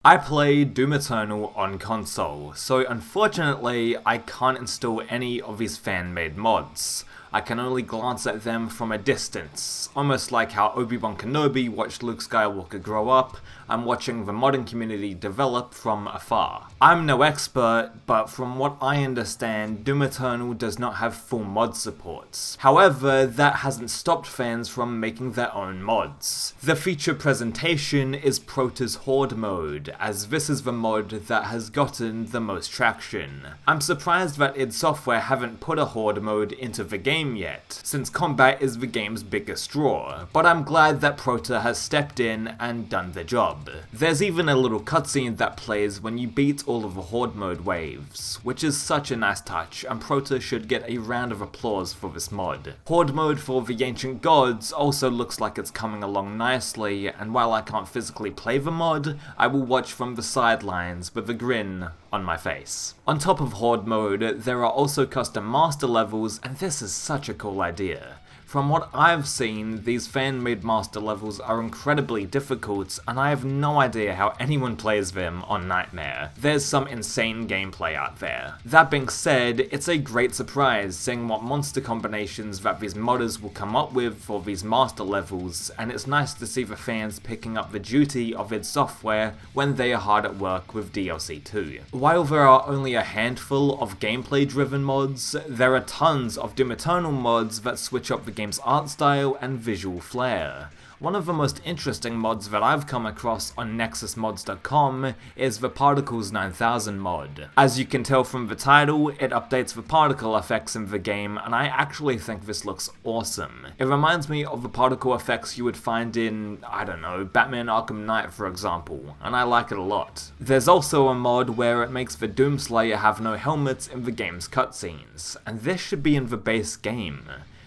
I play Doom Eternal on console, so unfortunately I can't install any of his fan-made mods. I can only glance at them from a distance, almost like how Obi-Wan Kenobi watched Luke Skywalker grow up. I'm watching the modding community develop from afar. I'm no expert, but from what I understand, Doom Eternal does not have full mod supports. However, that hasn't stopped fans from making their own mods. The feature presentation is Proteh's Horde mode, as this is the mod that has gotten the most traction. I'm surprised that id Software haven't put a Horde mode into the game yet, since combat is the game's biggest draw, but I'm glad that Proteh has stepped in and done the job. There's even a little cutscene that plays when you beat all of the Horde mode waves, which is such a nice touch, and Proteh should get a round of applause for this mod. Horde mode for the Ancient Gods also looks like it's coming along nicely, and while I can't physically play the mod, I will watch from the sidelines with a grin on my face. On top of Horde mode, there are also custom master levels, and this is such a cool idea. From what I've seen, these fan-made master levels are incredibly difficult, and I have no idea how anyone plays them on Nightmare. There's some insane gameplay out there. That being said, it's a great surprise seeing what monster combinations that these modders will come up with for these master levels, and it's nice to see the fans picking up the duty of id Software when they are hard at work with DLC 2. While there are only a handful of gameplay-driven mods, there are tons of Doom Eternal mods that switch up the game's art style and visual flair. One of the most interesting mods that I've come across on nexusmods.com is the Particles 9000 mod. As you can tell from the title, it updates the particle effects in the game, and I actually think this looks awesome. It reminds me of the particle effects you would find in, I don't know, Batman Arkham Knight for example, and I like it a lot. There's also a mod where it makes the Doom Slayer have no helmets in the game's cutscenes, and this should be in the base game.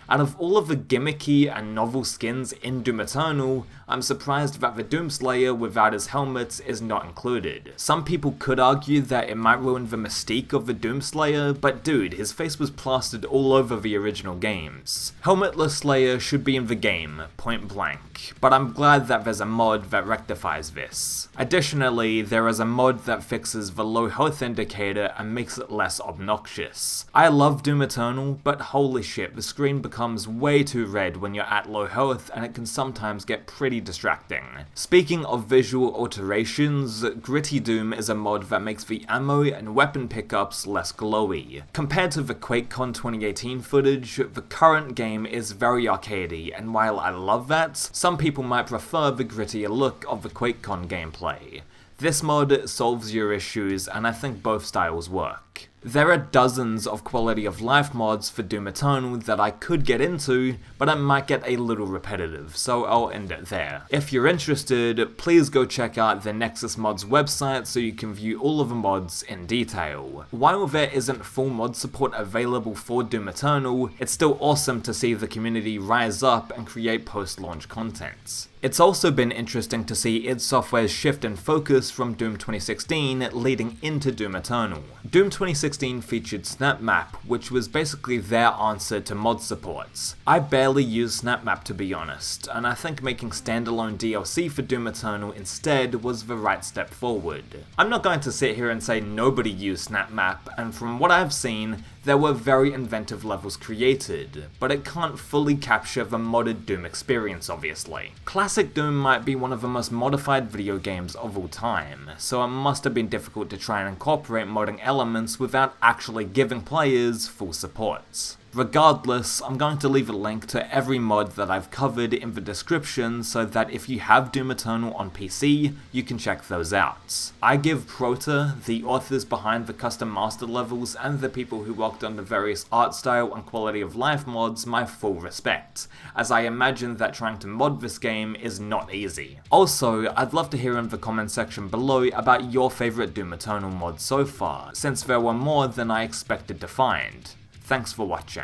Out of all of the gimmicky and novel skins in Doom Eternal, I'm surprised that the Doom Slayer without his helmet is not included. Some people could argue that it might ruin the mystique of the Doom Slayer, but dude, his face was plastered all over the original games. Helmetless Slayer should be in the game, point blank, but I'm glad that there's a mod that rectifies this. Additionally, there is a mod that fixes the low health indicator and makes it less obnoxious. I love Doom Eternal, but holy shit, the screen becomes way too red when you're at low health, and it can sometimes get pretty distracting. Speaking of visual alterations, Gritty Doom is a mod that makes the ammo and weapon pickups less glowy. Compared to the QuakeCon 2018 footage, the current game is very arcadey, and while I love that, some people might prefer the grittier look of the QuakeCon gameplay. This mod solves your issues, and I think both styles work. There are dozens of quality of life mods for Doom Eternal that I could get into, but it might get a little repetitive, so I'll end it there. If you're interested, please go check out the Nexus Mods website so you can view all of the mods in detail. While there isn't full mod support available for Doom Eternal, it's still awesome to see the community rise up and create post-launch content. It's also been interesting to see id Software's shift in focus from Doom 2016 leading into Doom Eternal. Doom 2016 featured Snapmap, which was basically their answer to mod supports. I barely use Snapmap to be honest, and I think making standalone DLC for Doom Eternal instead was the right step forward. I'm not going to sit here and say nobody used Snapmap, and from what I've seen, there were very inventive levels created, but it can't fully capture the modded Doom experience obviously. Classic Doom might be one of the most modified video games of all time, so it must have been difficult to try and incorporate modding elements without actually giving players full support. Regardless, I'm going to leave a link to every mod that I've covered in the description so that if you have Doom Eternal on PC, you can check those out. I give Proteh, the authors behind the custom master levels, and the people who worked on the various art style and quality of life mods my full respect, as I imagine that trying to mod this game is not easy. Also, I'd love to hear in the comment section below about your favourite Doom Eternal mod so far, since there were more than I expected to find. Thanks for watching.